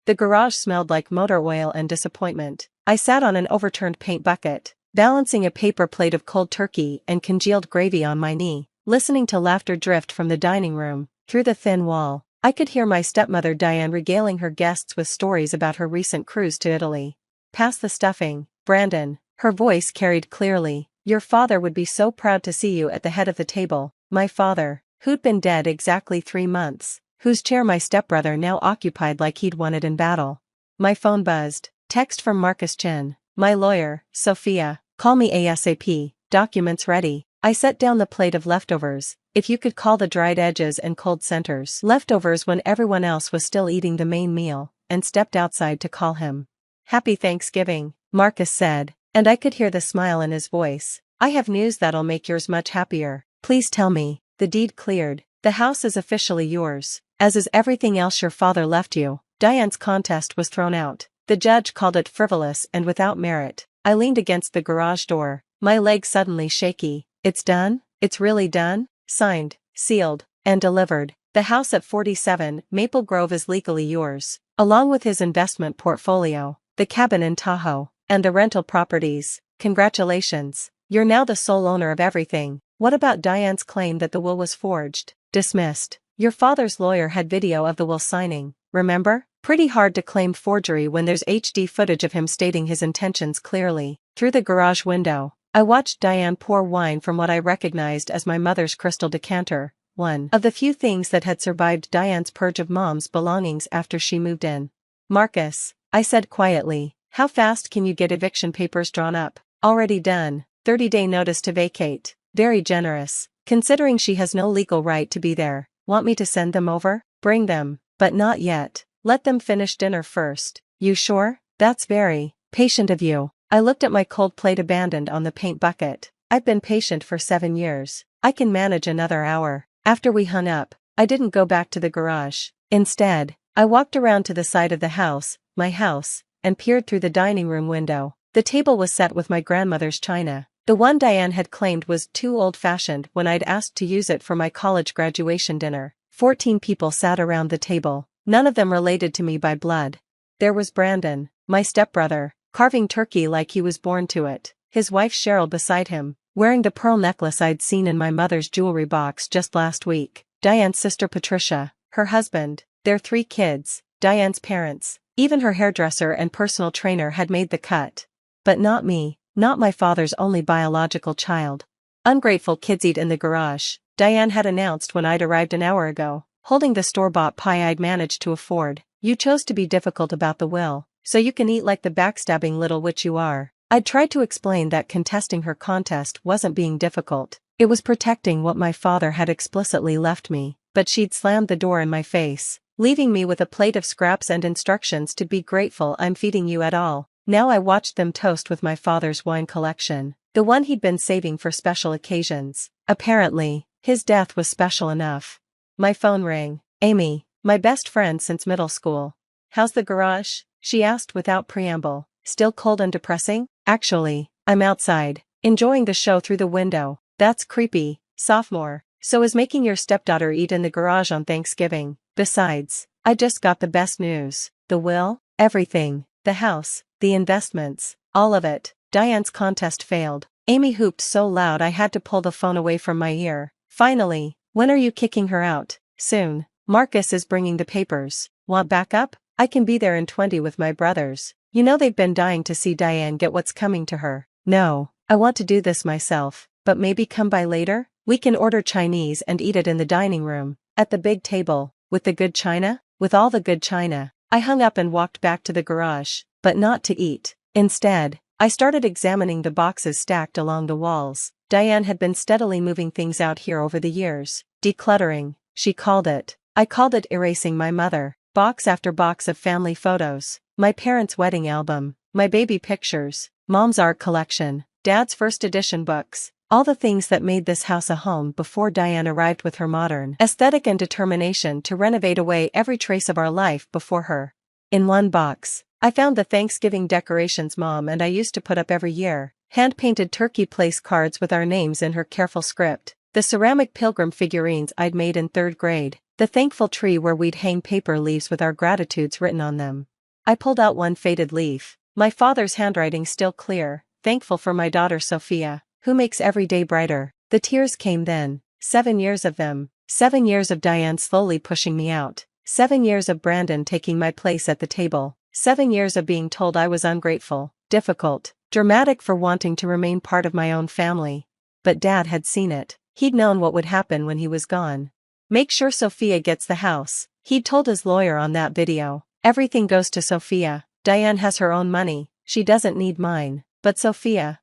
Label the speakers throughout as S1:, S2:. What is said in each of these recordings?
S1: The garage smelled like motor oil and disappointment. I sat on an overturned paint bucket, balancing a paper plate of cold turkey and congealed gravy on my knee, listening to laughter drift from the dining room. Through the thin wall, I could hear my stepmother Diane regaling her guests with stories about her recent cruise to Italy. "Pass the stuffing, Brandon," her voice carried clearly. "Your father would be so proud to see you at the head of the table." My father, who'd been dead exactly 3 months, whose chair my stepbrother now occupied like he'd won it in battle. My phone buzzed. Text from Marcus Chin. "My lawyer, Sophia. Call me ASAP. Documents ready." I set down the plate of leftovers, if you could call the dried edges and cold centers leftovers when everyone else was still eating the main meal, and stepped outside to call him. "Happy Thanksgiving," Marcus said, and I could hear the smile in his voice. "I have news that'll make yours much happier. Please tell me." The deed cleared. "The house is officially yours, as is everything else your father left you." Diane's contest was thrown out. The judge called it frivolous and without merit. I leaned against the garage door, my legs suddenly shaky. "It's done? It's really done? Signed, sealed, and delivered. The house at 47 Maple Grove is legally yours, along with his investment portfolio, the cabin in Tahoe, and the rental properties. Congratulations. You're now the sole owner of everything." "What about Diane's claim that the will was forged?" "Dismissed. Your father's lawyer had video of the will signing, remember? Pretty hard to claim forgery when there's HD footage of him stating his intentions clearly." Through the garage window, I watched Diane pour wine from what I recognized as my mother's crystal decanter, one of the few things that had survived Diane's purge of mom's belongings after she moved in. "Marcus," I said quietly, "how fast can you get eviction papers drawn up?" "Already done. 30-day notice to vacate." "Very generous, considering she has no legal right to be there." "Want me to send them over?" "Bring them, but not yet. Let them finish dinner first." "You sure? That's very patient of you." I looked at my cold plate abandoned on the paint bucket. "I've been patient for 7 years. I can manage another hour." After we hung up, I didn't go back to the garage. Instead, I walked around to the side of the house, my house, and peered through the dining room window. The table was set with my grandmother's china. The one Diane had claimed was too old-fashioned when I'd asked to use it for my college graduation dinner. 14 people sat around the table, none of them related to me by blood. There was Brandon, my stepbrother, carving turkey like he was born to it, his wife Cheryl beside him, wearing the pearl necklace I'd seen in my mother's jewelry box just last week, Diane's sister Patricia, her husband, their 3 kids, Diane's parents, even her hairdresser and personal trainer had made the cut. But not me, not my father's only biological child. "Ungrateful kids eat in the garage," Diane had announced when I'd arrived an hour ago, holding the store-bought pie I'd managed to afford. "You chose to be difficult about the will, so you can eat like the backstabbing little witch you are." I'd tried to explain that contesting her contest wasn't being difficult, it was protecting what my father had explicitly left me, but she'd slammed the door in my face, leaving me with a plate of scraps and instructions to be grateful I'm feeding you at all. Now I watched them toast with my father's wine collection, the one he'd been saving for special occasions. Apparently, his death was special enough. My phone rang. Amy, my best friend since middle school. "How's the garage?" she asked without preamble. "Still cold and depressing?" "Actually, I'm outside, enjoying the show through the window." "That's creepy, sophomore. So is making your stepdaughter eat in the garage on Thanksgiving. Besides, I just got the best news. The will, everything, the house, the investments, all of it." Diane's contest failed. Amy hooped so loud I had to pull the phone away from my ear. "Finally, when are you kicking her out?" "Soon. Marcus is bringing the papers." "Want backup?" "I can be there in 20 with my brothers. You know they've been dying to see Diane get what's coming to her." "No, I want to do this myself, but maybe come by later? We can order Chinese and eat it in the dining room, at the big table, with the good china?" "With all the good china." I hung up and walked back to the garage, but not to eat. Instead, I started examining the boxes stacked along the walls. Diane had been steadily moving things out here over the years. Decluttering, she called it. I called it erasing my mother. Box after box of family photos, my parents' wedding album, my baby pictures, mom's art collection, dad's first edition books, all the things that made this house a home before Diane arrived with her modern aesthetic and determination to renovate away every trace of our life before her. In one box, I found the Thanksgiving decorations Mom and I used to put up every year, hand-painted turkey place cards with our names in her careful script, the ceramic pilgrim figurines I'd made in 3rd grade, the thankful tree where we'd hang paper leaves with our gratitudes written on them. I pulled out one faded leaf. My father's handwriting still clear, thankful for my daughter Sophia, who makes every day brighter. The tears came then. 7 years of them. 7 years of Diane slowly pushing me out. 7 years of Brandon taking my place at the table. 7 years of being told I was ungrateful, difficult, dramatic for wanting to remain part of my own family. But Dad had seen it. He'd known what would happen when he was gone. Make sure Sophia gets the house. He'd told his lawyer on that video. Everything goes to Sophia. Diane has her own money. She doesn't need mine. But Sophia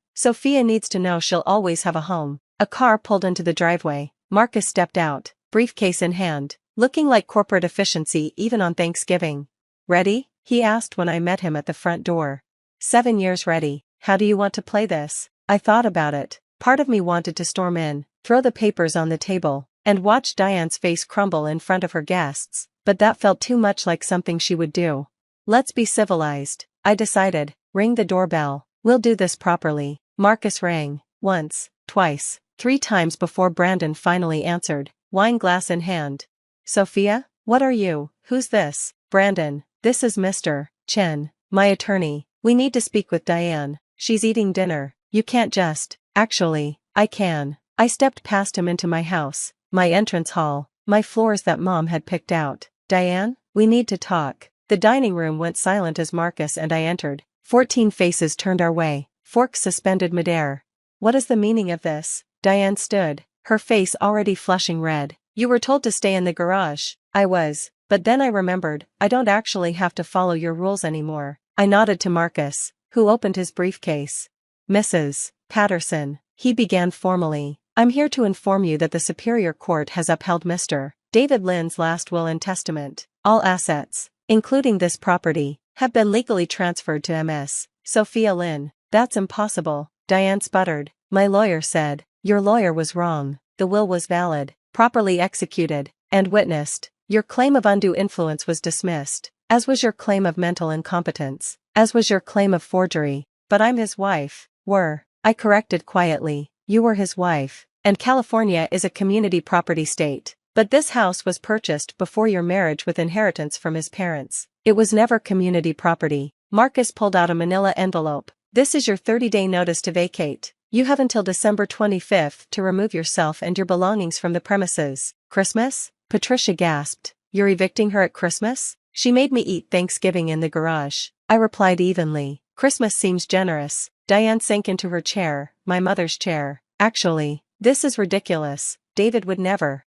S1: needs to know she'll always have a home. A car pulled into the driveway. Marcus stepped out, briefcase in hand, looking like corporate efficiency even on Thanksgiving. Ready? He asked when I met him at the front door. 7 years ready. How do you want to play this? I thought about it. Part of me wanted to storm in, throw the papers on the table, and watch Diane's face crumble in front of her guests, but that felt too much like something she would do. Let's be civilized, I decided. Ring the doorbell. We'll do this properly. Marcus rang. Once, twice, 3 times before Brandon finally answered, wine glass in hand. Sophia? What are you? Who's this? Brandon, this is Mr. Chen, my attorney. We need to speak with Diane. She's eating dinner. You can't just. Actually, I can. I stepped past him into my house, my entrance hall, my floors that Mom had picked out. Diane, we need to talk. The dining room went silent as Marcus and I entered. 14 faces turned our way, forks suspended midair. What is the meaning of this? Diane stood, her face already flushing red. You were told to stay in the garage. I was, but then I remembered, I don't actually have to follow your rules anymore. I nodded to Marcus, who opened his briefcase. Mrs. Patterson, he began formally. I'm here to inform you that the Superior Court has upheld Mr. David Lynn's last will and testament. All assets, including this property, have been legally transferred to Ms. Sophia Lynn. That's impossible, Diane sputtered. My lawyer said, your lawyer was wrong. The will was valid, properly executed, and witnessed. Your claim of undue influence was dismissed, as was your claim of mental incompetence, as was your claim of forgery. But I'm his wife. I corrected quietly. You were his wife, and California is a community property state. But this house was purchased before your marriage with inheritance from his parents. It was never community property. Marcus pulled out a manila envelope. This is your 30-day notice to vacate. You have until December 25th to remove yourself and your belongings from the premises. Christmas? Patricia gasped. You're evicting her at Christmas? She made me eat Thanksgiving in the garage. I replied evenly. Christmas seems generous. Diane sank into her chair, my mother's chair. Actually, this is ridiculous. David would never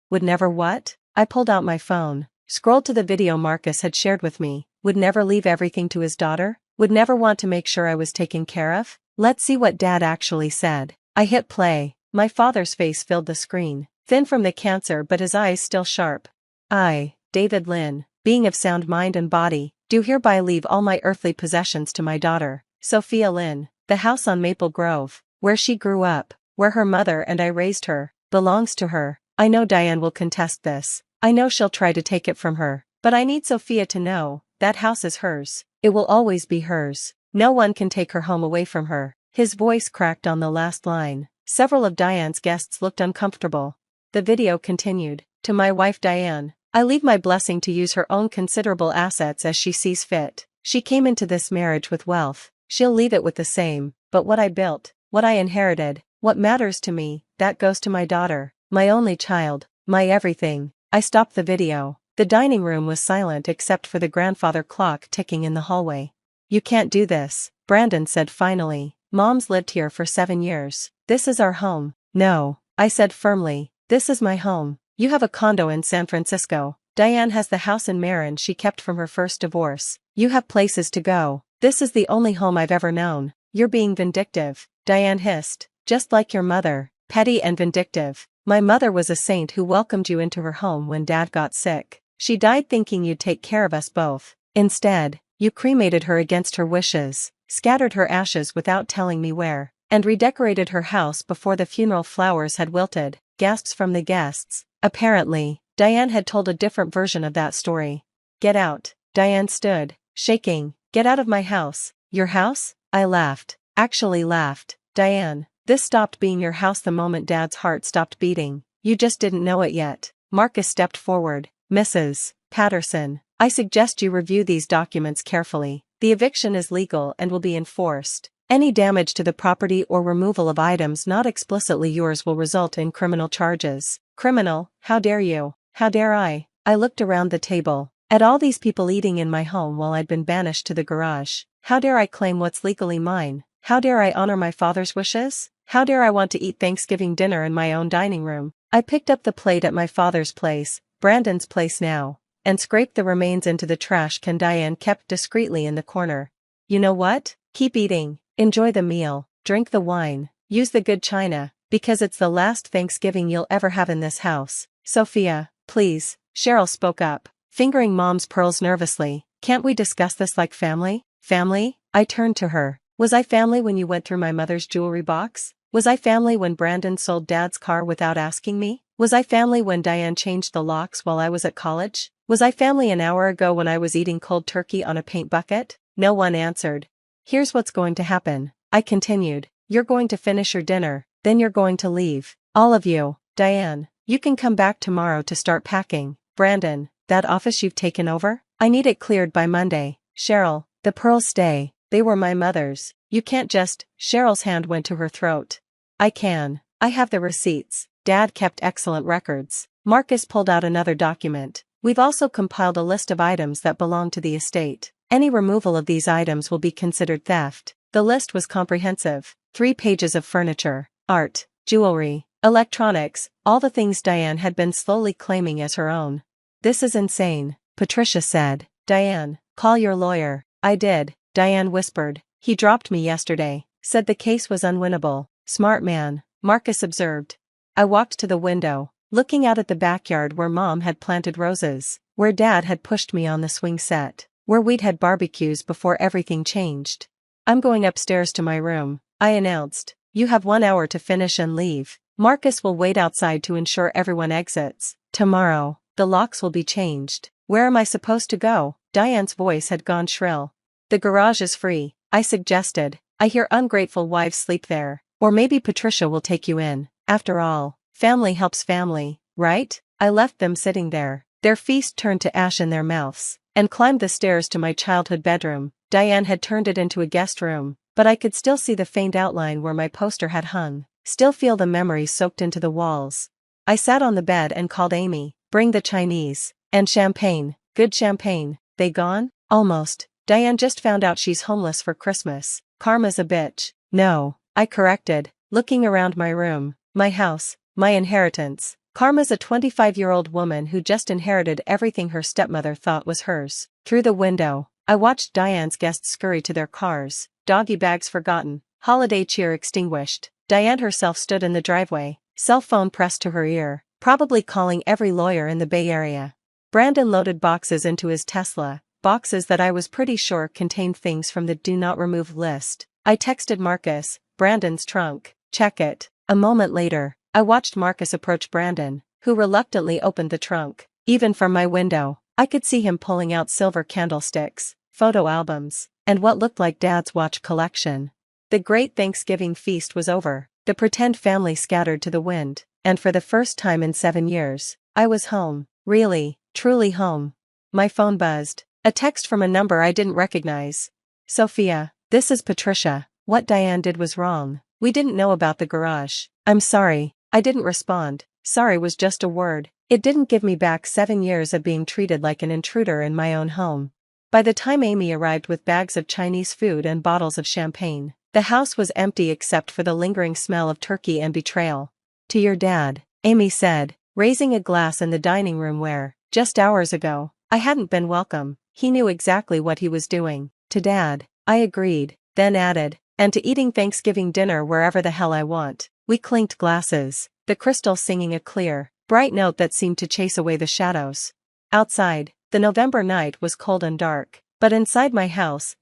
S1: what? I pulled out my phone, scrolled to the video Marcus had shared with me. Would never leave everything to his daughter? Would never want to make sure I was taken care of? Let's see what Dad actually said. I hit play. My father's face filled the screen, thin from the cancer but his eyes still sharp. I, David Lynn, being of sound mind and body, do hereby leave all my earthly possessions to my daughter, Sophia Lynn. The house on Maple Grove, where she grew up, where her mother and I raised her, belongs to her. I know Diane will contest this. I know she'll try to take it from her. But I need Sophia to know, that house is hers. It will always be hers. No one can take her home away from her. His voice cracked on the last line. Several of Diane's guests looked uncomfortable. The video continued. To my wife Diane, I leave my blessing to use her own considerable assets as she sees fit. She came into this marriage with wealth. She'll leave it with the same, but what I built, what I inherited, what matters to me, that goes to my daughter, my only child, my everything. I stopped the video. The dining room was silent except for the grandfather clock ticking in the hallway. You can't do this, Brandon said finally. Mom's lived here for 7 years. This is our home. No, I said firmly, this is my home. You have a condo in San Francisco. Diane has the house in Marin she kept from her first divorce. You have places to go. This is the only home I've ever known. You're being vindictive, Diane hissed. Just like your mother, petty and vindictive. My mother was a saint who welcomed you into her home when Dad got sick. She died thinking you'd take care of us both. Instead, you cremated her against her wishes, scattered her ashes without telling me where, and redecorated her house before the funeral flowers had wilted. Gasps from the guests. Apparently, Diane had told a different version of that story. Get out. Diane stood, shaking. Get out of my house. Your house? I laughed. Actually laughed. Diane, this stopped being your house the moment Dad's heart stopped beating. You just didn't know it yet. Marcus stepped forward. Mrs. Patterson, I suggest you review these documents carefully. The eviction is legal and will be enforced. Any damage to the property or removal of items not explicitly yours will result in criminal charges. Criminal, how dare you? How dare I? I looked around the table, at all these people eating in my home while I'd been banished to the garage. How dare I claim what's legally mine? How dare I honor my father's wishes? How dare I want to eat Thanksgiving dinner in my own dining room? I picked up the plate at my father's place, Brandon's place now, and scraped the remains into the trash can Diane kept discreetly in the corner. You know what? Keep eating, enjoy the meal, drink the wine, use the good china, because it's the last Thanksgiving you'll ever have in this house. Sophia, please, Cheryl spoke up, fingering Mom's pearls nervously. Can't we discuss this like family? Family? I turned to her. Was I family when you went through my mother's jewelry box? Was I family when Brandon sold Dad's car without asking me? Was I family when Diane changed the locks while I was at college? Was I family an hour ago when I was eating cold turkey on a paint bucket? No one answered. Here's what's going to happen, I continued. You're going to finish your dinner, then you're going to leave. All of you. Diane, you can come back tomorrow to start packing. Brandon, that office you've taken over? I need it cleared by Monday. Cheryl, the pearls stay. They were my mother's. You can't just. Cheryl's hand went to her throat. I can. I have the receipts. Dad kept excellent records. Marcus pulled out another document. We've also compiled a list of items that belong to the estate. Any removal of these items will be considered theft. The list was comprehensive. 3 pages of furniture, art, jewelry, electronics, all the things Diane had been slowly claiming as her own. This is insane, Patricia said. Diane, call your lawyer. I did, Diane whispered. He dropped me yesterday, said the case was unwinnable. Smart man, Marcus observed. I walked to the window, looking out at the backyard where Mom had planted roses, where Dad had pushed me on the swing set, where we'd had barbecues before everything changed. I'm going upstairs to my room, I announced. You have 1 hour to finish and leave. Marcus will wait outside to ensure everyone exits. Tomorrow, the locks will be changed. Where am I supposed to go? Diane's voice had gone shrill. The garage is free, I suggested. I hear ungrateful wives sleep there. Or maybe Patricia will take you in. After all, family helps family, right? I left them sitting there, their feast turned to ash in their mouths, and climbed the stairs to my childhood bedroom. Diane had turned it into a guest room, but I could still see the faint outline where my poster had hung, still feel the memories soaked into the walls. I sat on the bed and called Amy. Bring the Chinese. And champagne. Good champagne. They gone? Almost. Diane just found out she's homeless for Christmas. Karma's a bitch. No, I corrected, looking around my room, my house, my inheritance. Karma's a 25-year-old woman who just inherited everything her stepmother thought was hers. Through the window, I watched Diane's guests scurry to their cars, doggy bags forgotten, holiday cheer extinguished. Diane herself stood in the driveway, cell phone pressed to her ear, probably calling every lawyer in the Bay Area. Brandon loaded boxes into his Tesla, boxes that I was pretty sure contained things from the do not remove list. I texted Marcus, Brandon's trunk, check it. A moment later, I watched Marcus approach Brandon, who reluctantly opened the trunk. Even from my window, I could see him pulling out silver candlesticks, photo albums, and what looked like Dad's watch collection. The great Thanksgiving feast was over, the pretend family scattered to the wind, and for the first time in 7 years, I was home, really, truly home. My phone buzzed, a text from a number I didn't recognize. Sophia, this is Patricia. What Diane did was wrong. We didn't know about the garage. I'm sorry. I didn't respond. Sorry was just a word. It didn't give me back 7 years of being treated like an intruder in my own home. By the time Amy arrived with bags of Chinese food and bottles of champagne, the house was empty except for the lingering smell of turkey and betrayal. To your dad, Amy said, raising a glass in the dining room where, just hours ago, I hadn't been welcome. He knew exactly what he was doing. To Dad, I agreed, then added, and to eating Thanksgiving dinner wherever the hell I want. We clinked glasses, the crystal singing a clear, bright note that seemed to chase away the shadows. Outside, the November night was cold and dark, but inside my house,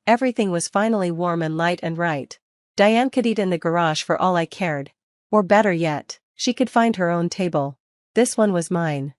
S1: everything was finally warm and light and right. Diane could eat in the garage for all I cared. Or better yet, she could find her own table. This one was mine.